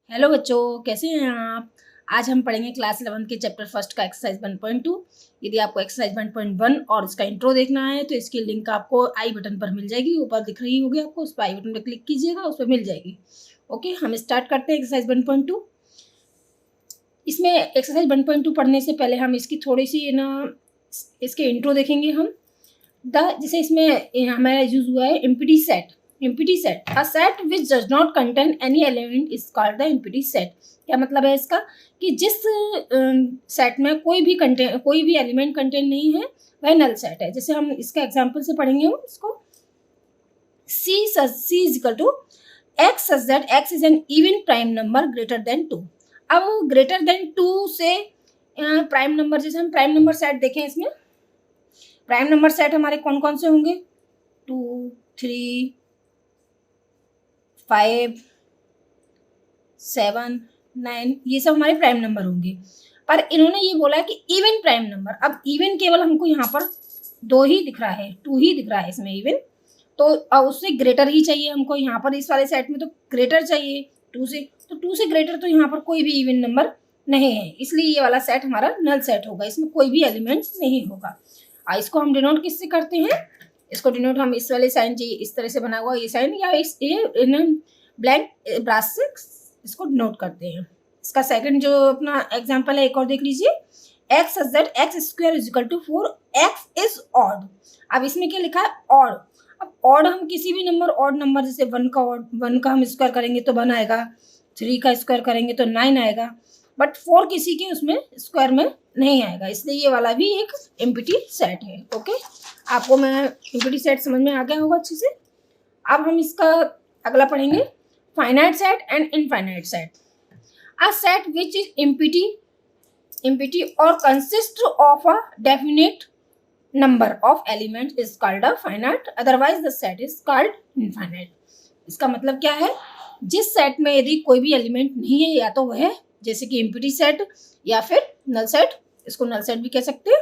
Hello बच्चों, कैसे हैं आप। आज हम पढ़ेंगे क्लास 11 के चैप्टर फर्स्ट का एक्सरसाइज 1.2। यदि आपको एक्सरसाइज 1.1 और इसका इंट्रो देखना है तो इसकी लिंक आपको आई बटन पर मिल जाएगी, ऊपर दिख रही होगी आपको। उस पर आई बटन पर क्लिक कीजिएगा, उस पर मिल जाएगी। ओके, हम स्टार्ट करते हैं एक्सरसाइज 1.2। इसमें एक्सरसाइज 1.2 पढ़ने से पहले हम इसकी थोड़ी सी इसके इंट्रो देखेंगे हम। जैसे इसमें हमारा यूज हुआ है empty set. Empty set, a set which does not contain any element is called the empty set. क्या मतलब है इसका कि जिस सेट में कोई भी एलिमेंट कंटेन नहीं है वह नल सेट है। जैसे हम इसका एग्जांपल से पढ़ेंगे हम इसको। C is equal to x such that x is an even prime number greater than 2। अब ग्रेटर देन 2 से प्राइम नंबर, जैसे हम प्राइम नंबर सेट देखें, इसमें प्राइम नंबर सेट हमारे कौन कौन से होंगे? 2, 3, 5, 7, 9, ये सब हमारे प्राइम नंबर होंगे। पर इन्होंने ये बोला है कि इवन प्राइम नंबर। अब इवन केवल हमको यहाँ पर 2 ही दिख रहा है, 2 ही दिख रहा है इसमें इवन। तो उससे ग्रेटर ही चाहिए हमको यहाँ पर। इस वाले सेट में तो ग्रेटर चाहिए 2 से, तो 2 से ग्रेटर तो यहाँ पर कोई भी इवन नंबर नहीं है, इसलिए ये वाला सेट हमारा नल सेट होगा। इसमें कोई भी एलिमेंट नहीं होगा। इसको हम डिनोट किससे करते हैं? इसको डिनोट हम इस वाले साइन, जी इस तरह से बना हुआ ये साइन, या इस ब्लैंक ब्रश से इसको डिनोट करते हैं। इसका सेकंड जो अपना एग्जांपल है, एक और देख लीजिए। x such that x square is equal to 4, x is odd. अब इसमें क्या लिखा है? ऑड। अब ऑड हम किसी भी नंबर, ऑड नंबर जैसे 1 का हम स्क्वायर करेंगे तो 1 आएगा, 3 का स्क्वायर करेंगे तो 9 आएगा, बट 4 किसी के उसमें स्क्वायर में नहीं आएगा, इसलिए ये वाला भी एक एम्प्टी सेट है। ओके, आपको मैं एम्प्टी सेट समझ में आ गया होगा अच्छे से। अब हम इसका अगला पढ़ेंगे, finite set and infinite set. A set which is empty or consist of a definite number of elements is called a finite, otherwise the set is called infinite। इसका मतलब क्या है? जिस सेट में यदि कोई भी एलिमेंट नहीं है, या तो वह जैसे कि एम्प्टी सेट या फिर नल सेट, इसको नल सेट भी कह सकते हैं,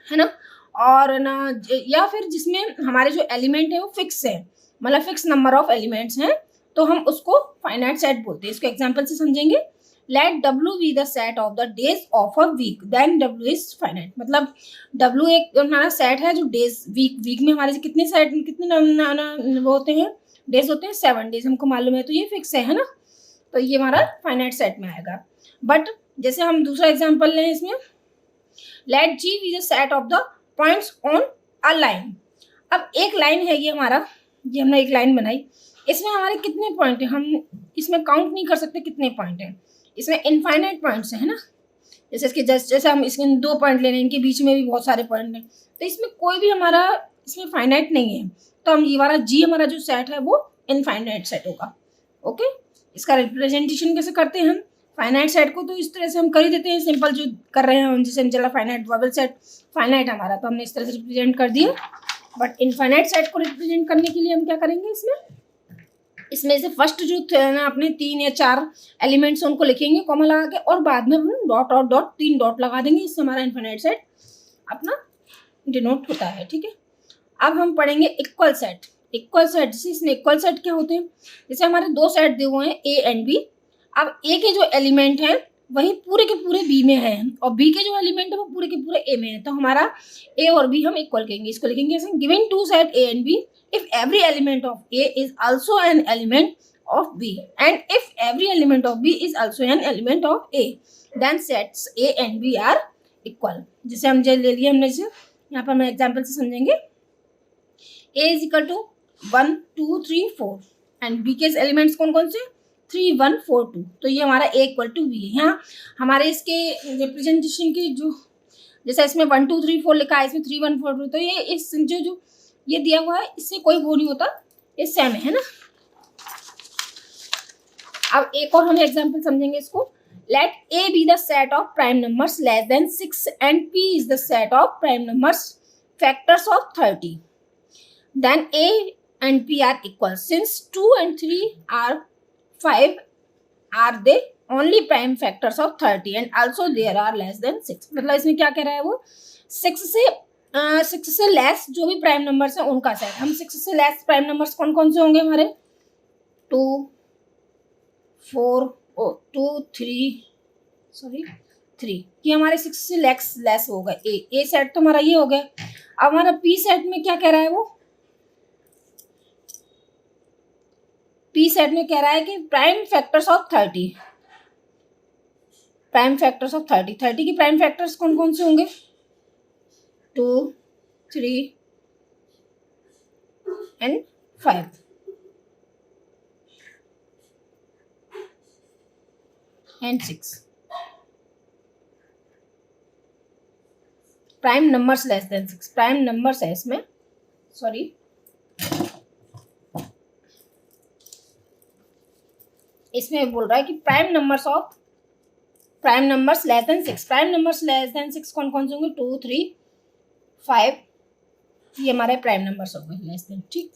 है ना। और ना, या फिर जिसमें हमारे जो एलिमेंट है वो फिक्स है, मतलब फिक्स नंबर ऑफ एलिमेंट्स हैं, तो हम उसको फाइनाइट सेट बोलते हैं। इसको एग्जाम्पल से समझेंगे। Let W be the set of the days of a week, then W is finite। मतलब W एक हमारा सेट है जो डेज, वीक में हमारे कितने सेट, कितने वो होते हैं, डेज होते हैं 7 डेज, हमको मालूम है, तो ये फिक्स है ना, तो ये हमारा फाइनाइट सेट में आएगा। बट जैसे हम दूसरा एग्जांपल लें इसमें, Let G be the set of the points on a line। अब एक लाइन है ये हमारा, ये हमने एक लाइन बनाई, इसमें हमारे कितने पॉइंट हैं, हम इसमें काउंट नहीं कर सकते कितने पॉइंट हैं। इसमें इनफाइनाइट पॉइंट्स है ना, जैसे इसके जैसे हम इसके 2 पॉइंट ले रहे हैं, इनके बीच में भी बहुत सारे पॉइंट हैं, तो इसमें कोई भी हमारा इसमें फाइनाइट नहीं है, तो हम ये वाला जी हमारा जो सेट है वो इनफाइनाइट सेट होगा। ओके, इसका रिप्रेजेंटेशन कैसे करते हैं हम फाइनाइट सेट को? तो इस तरह से हम कर ही देते हैं, सिंपल जो कर रहे हैं हम, जैसे हम चला फाइनाइट बबल सेट, फाइनाइट हमारा, तो हमने इस तरह से रिप्रेजेंट कर दिया। बट इनफाइनाइट सेट को रिप्रेजेंट करने के लिए हम क्या करेंगे, इसमें से फर्स्ट जो ना अपने 3 या 4 एलिमेंट्स उनको लिखेंगे कॉमा लगा के, और बाद में हम डॉट और डॉट 3 डॉट लगा देंगे, इससे हमारा इनफाइनाइट सेट अपना डिनोट होता है। ठीक है, अब हम पढ़ेंगे इक्वल सेट। इक्वल सेट, जैसे इसमें इक्वल सेट क्या होते हैं, जैसे हमारे 2 सेट दिए हुए हैं ए एंड बी। अब ए के जो एलिमेंट हैं वही पूरे के पूरे बी में है, और बी के जो एलिमेंट है वो पूरे के पूरे ए में है, तो हमारा ए और बी हम इक्वल कहेंगे। इसको लिखेंगे ऐसे, given 2 set A and B, if every element of A is also an element of B and if every element of B is also an element of A, then sets A and B are equal। जैसे हम ले लिए हमने, जैसे यहाँ पर मैं example से समझेंगे। A is equal to 1, 2, 3, 4 and B के एलिमेंट्स कौन कौन से? 3, 1, 4, 2, तो ये हमारा A इक्वल टू B है। यहाँ हमारे इसके रिप्रेजेंटेशन के जो, जैसे इसमें 1, 2, 3, 4 लिखा है, इसमें 3, 1, 4, 2, तो ये इस जो ये दिया हुआ है इससे कोई वो नहीं होता, ये सेम है ना। अब एक और हम एग्जांपल समझेंगे इसको। Let A be the set of prime numbers less than 6 and P is the set of prime numbers factors of 30, then A and P are equal since 2 and 3 are 5 are the only prime factors of 30 and also there are less than 6। मतलब इसमें क्या कह रहा है वो, 6 से less जो भी प्राइम नंबर्स हैं उनका सेट। हम 6 से लेस प्राइम नंबर्स कौन कौन से होंगे हमारे? 2, 4 2 3 सॉरी 3, ये हमारे 6 से लेस होगा। ए सेट तो हमारा ये हो गया। अब हमारा पी सेट में क्या कह रहा है, वो पी सेट में कह रहा है कि prime factors of 30, prime factors of 30, 30 की प्राइम फैक्टर्स कौन कौन से होंगे, 2 3 and 5 and 6। Prime numbers less than 6, prime numbers है इसमें, सॉरी इसमें बोल रहा है कि prime numbers less than 6, prime numbers less than 6 कौन कौन से होंगे, 2 3 5, ये हमारे प्राइम नंबर्स हो गए लेस देन। ठीक,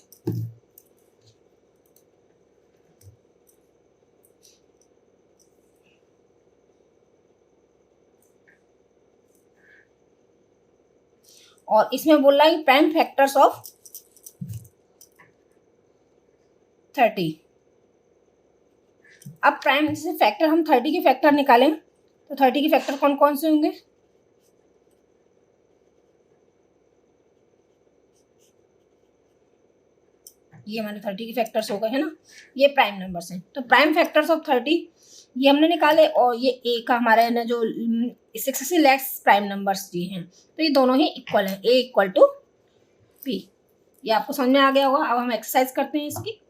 और इसमें बोल रहा है कि प्राइम फैक्टर्स ऑफ 30। अब प्राइम जैसे फैक्टर, हम 30 के फैक्टर निकालें तो 30 के फैक्टर कौन कौन से होंगे, ये हमारे 30 के फैक्टर्स हो गए है ना, ये प्राइम नंबर्स हैं। तो प्राइम फैक्टर्स ऑफ 30 ये हमने निकाले, और ये ए का हमारा है ना जो 6 से लेस प्राइम नंबर्स ये हैं, तो ये दोनों ही इक्वल हैं, ए इक्वल टू पी। ये आपको समझ में आ गया होगा। अब हम एक्सरसाइज करते हैं इसकी।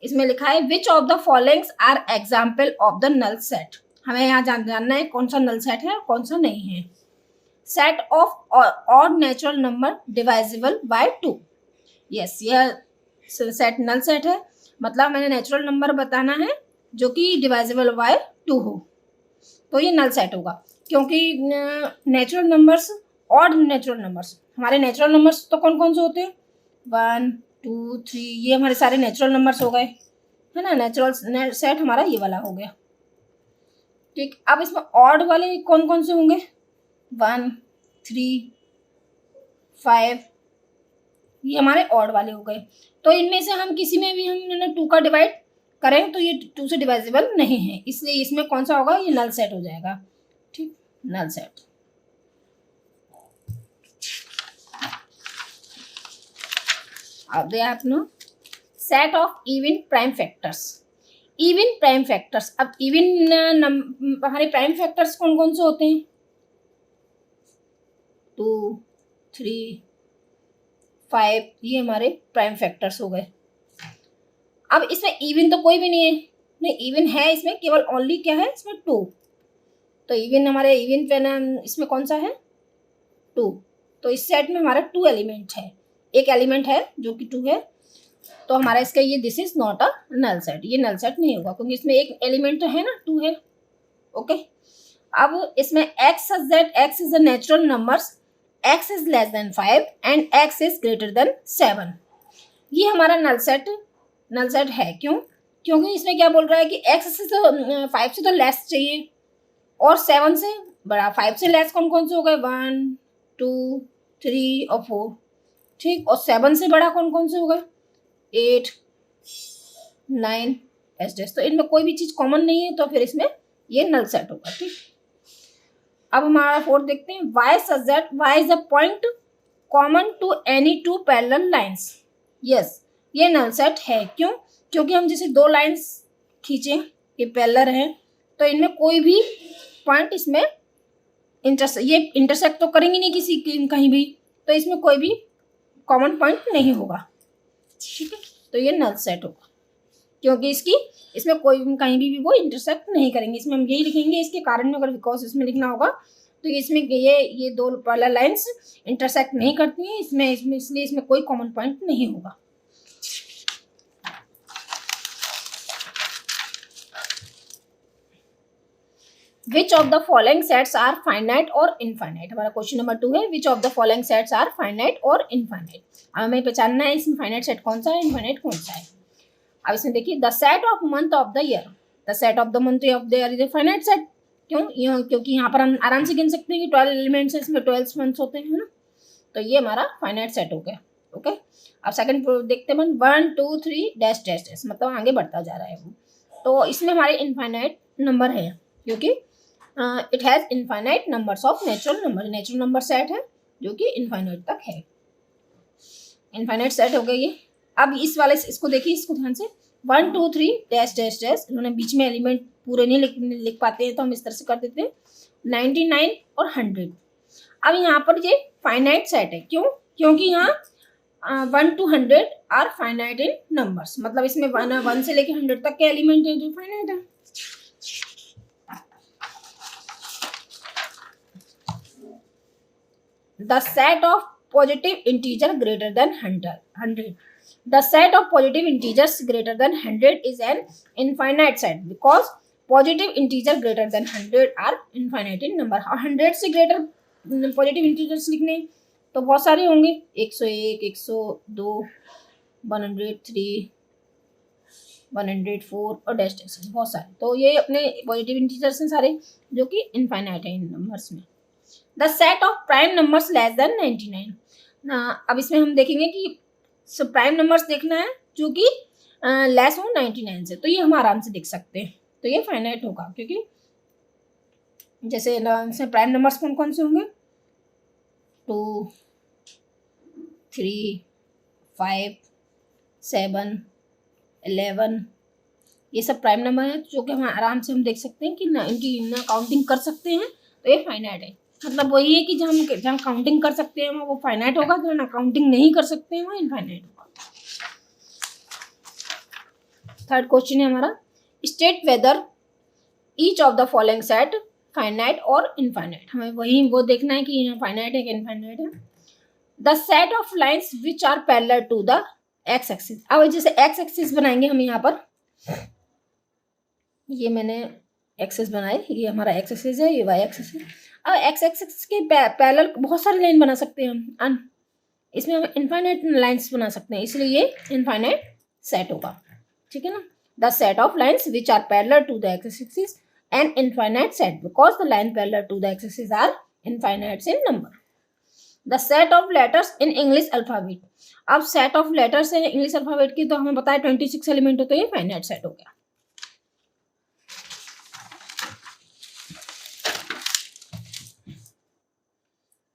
इसमें लिखा है which of the followings are example of the null set. हमें यहाँ जानना है कौन सा नल सेट है और कौन सा नहीं है। Set of odd natural number divisible by 2। Yes, यह सेट नल सेट है, मतलब मैंने नेचुरल नंबर बताना है जो कि डिवाइजिबल बाय 2 हो, तो ये नल सेट होगा। क्योंकि natural numbers, odd natural numbers, हमारे नेचुरल नंबर्स तो कौन कौन से होते हैं, 1 2 3, ये हमारे सारे नेचुरल नंबर्स हो गए है ना। नेचुरल सेट हमारा ये वाला हो गया। ठीक, अब इसमें ऑड वाले कौन कौन से होंगे, 1 3 5, ये हमारे ऑड वाले हो गए। तो इनमें से हम किसी में भी हम 2 का डिवाइड करें तो ये 2 से डिवाइजिबल नहीं है, इसलिए इसमें कौन सा होगा, ये नल सेट हो जाएगा। ठीक, नल सेट। अब दे आप no set of even prime factors. Even prime factors, अब इवन हमारे प्राइम फैक्टर्स कौन कौन से होते हैं, 2 3 5, ये हमारे प्राइम फैक्टर्स हो गए। अब इसमें इवन तो कोई भी नहीं है, नहीं इवन है इसमें, केवल ओनली क्या है इसमें 2। तो इवन हमारे इवन पे ना इसमें कौन सा है, 2। तो इस सेट में हमारा 2 एलिमेंट है, एक एलिमेंट है जो कि 2 है, तो हमारा इसका ये this is not a null set, ये नल सेट नहीं होगा क्योंकि इसमें एक एलिमेंट तो है ना, 2 है। ओके, अब इसमें x is the natural numbers, x is less than 5 and x is greater than 7। ये हमारा नल सेट है। क्यों, क्योंकि इसमें क्या बोल रहा है कि x से तो 5 से तो लेस चाहिए और 7 से बड़ा। 5 से लेस कौन कौन से हो गए, 1 2 3 और 4। ठीक, और 7 से बड़ा कौन कौन से हो गए, 8 9 तो इनमें कोई भी चीज कॉमन नहीं है, तो फिर इसमें ये नल सेट होगा। ठीक, अब हमारा 4 देखते हैं। y such that y is a point common to any 2 parallel lines। Yes, ये नल सेट है। क्यों, क्योंकि हम जैसे 2 लाइंस खींचे, ये पैरेलल हैं, तो इनमें कोई भी पॉइंट इसमें ये इंटरसेक्ट तो करेंगे नहीं किसी कहीं भी, तो इसमें कोई भी कॉमन पॉइंट नहीं होगा। ठीक है, तो ये नल सेट होगा क्योंकि इसमें कोई कहीं भी वो इंटरसेक्ट नहीं करेंगे। इसमें हम यही लिखेंगे इसके कारण में, अगर बिकॉज इसमें लिखना होगा तो इसमें ये 2 पैरेलल लाइंस इंटरसेक्ट नहीं करती हैं इसमें इसलिए इसमें कोई कॉमन पॉइंट नहीं होगा। Which of the following sets are finite और इनफाइनाइट। हमारा क्वेश्चन नंबर 2 है which of the following sets are finite और इनफाइनाइट। अब हमें पहचानना है इसमें फाइनाइट सेट कौन सा है, इनफाइनाइट कौन सा है। अब इसमें देखिए the set of month of the year, the set of the month of the year is a finite set. क्योंकि यहाँ पर हम आराम से गिन सकते हैं कि 12 एलिमेंट्स है, इसमें 12 मंथ्स होते हैं ना, तो ये हमारा फाइनाइट सेट हो गया। ओके, अब सेकंड देखते हैं 1 2 3 डैश डैश डैश, मतलब आगे बढ़ता जा रहा है वो। तो इसमें हमारे इनफाइनाइट नंबर है, क्योंकि it has infinite numbers of natural number set है जो कि इनफाइनाइट तक है। इनफाइनाइट सेट हो गया ये। अब इस वाले इसको देखिए, इसको ध्यान से 1 2 3 डैश डैश डैश, इन्होंने बीच में एलिमेंट पूरे नहीं लिख पाते हैं तो हम इस तरह से कर देते हैं 99 और 100। अब यहाँ पर ये फाइनाइट सेट है, क्यों? क्योंकि यहाँ 1 to 100 are finite in numbers, मतलब इसमें 1 से लेके 100 तक के एलिमेंट है जो फाइनाइट है। The set of positive integer greater than 100. The set of positive integers greater than 100 is an infinite set because positive integer greater than 100 are infinite in number. 100 से greater positive integers लिखने तो बहुत सारे होंगे, 101, 102, 103, 104 और dash dash बहुत सारे। तो ये अपने पॉजिटिव इंटीजर्स हैं सारे जो कि इनफाइनाइट है इन नंबर्स में। The set of prime numbers less then 99। अब इसमें हम देखेंगे कि प्राइम नंबर्स देखना है जो कि लेस हो 99 से, तो ये हम आराम से देख सकते हैं, तो ये फाइनाइट होगा। क्योंकि जैसे प्राइम नंबर्स कौन कौन से होंगे, 2, 3, 5, 7, 11, ये सब प्राइम नंबर है जो कि हम आराम से हम देख सकते हैं कि ना इनकी ना काउंटिंग कर सकते हैं, तो ये फाइनाइट है। मतलब वही है कि जहाँ काउंटिंग कर सकते हैं वो फाइनाइट होगा, जहाँ ना काउंटिंग नहीं कर सकते हैं वो इनफाइनाइट होगा। थर्ड क्वेश्चन है हमारा, state whether each of the following set finite और इनफाइनाइट। हमें वही वो देखना है कि यहाँ फाइनाइट है कि इनफाइनाइट है। The set of lines which are parallel to the X axis. अब जैसे एक्स एक्सिस बनाएंगे हम यहाँ पर, ये मैंने एक्सिस बनाए, ये हमारा एक्स एक्सिस है, ये वाई एक्सिस है। अब एक्स एक्सिस के पैरेलल बहुत सारी लाइन बना सकते हैं हम, इसमें हम इनफाइनाइट लाइन्स बना सकते हैं, इसलिए ये इनफाइनाइट सेट होगा, ठीक है ना। The set of lines which are parallel to the X axis and infinite set because the line parallel to the X axis are infinites in number. The set of letters in English alphabet. अब set of letters है English alphabet की, तो हमें बताया 26 element हो, तो ये finite set हो गया।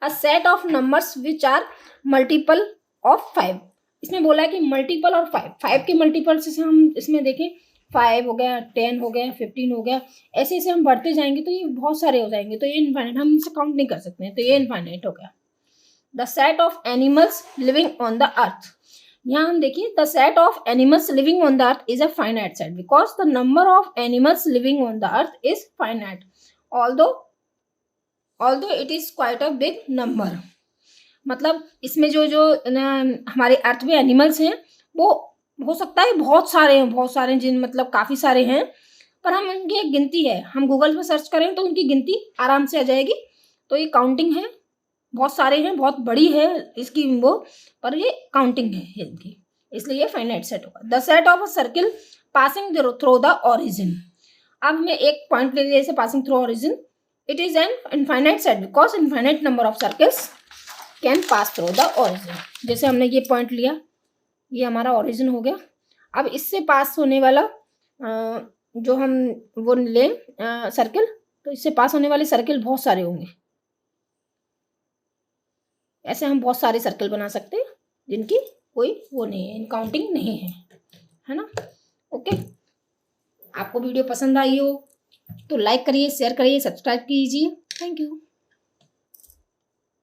A set of numbers which are multiple of 5। इसमें बोला है कि मल्टीपल और 5 के मल्टीपल से हम इसमें देखें, 5 हो गया, 10 हो गया, 15 हो गया, ऐसे ऐसे हम बढ़ते जाएंगे तो ये बहुत सारे हो जाएंगे, तो ये इनफाइनाइट, हम इनसे काउंट नहीं कर सकते हैं, तो ये इनफाइनाइट हो गया। The set of animals living on the earth. यहाँ हम देखिए, the set of animals living on the earth is a finite set because the number of animals living on the earth is finite although it is quite a big number। मतलब इसमें जो हमारे अर्थ में animals हैं वो हो सकता है बहुत सारे हैं जिन मतलब काफ़ी सारे हैं, पर हम उनकी एक गिनती है, हम गूगल पर सर्च करें तो उनकी गिनती आराम से आ जाएगी। तो ये काउंटिंग है, बहुत सारे हैं, बहुत बड़ी है इसकी वो, पर ये काउंटिंग है इनकी, इसलिए ये फाइनाइट सेट होगा। The set of a circle passing through the origin. अब हमें एक पॉइंट ले लिया जैसे passing through origin, it is an infinite set because infinite number of circles can pass through the origin। जैसे हमने ये पॉइंट लिया, ये हमारा ओरिजिन हो गया। अब इससे पास होने वाला जो हम वो ले सर्किल, तो इससे पास होने वाले सर्किल बहुत सारे होंगे। ऐसे हम बहुत सारे सर्किल बना सकते हैं जिनकी कोई वो नहीं है, काउंटिंग नहीं है ना। ओके, आपको वीडियो पसंद आई हो तो लाइक करिए, शेयर करिए, सब्सक्राइब कीजिए। Thank you.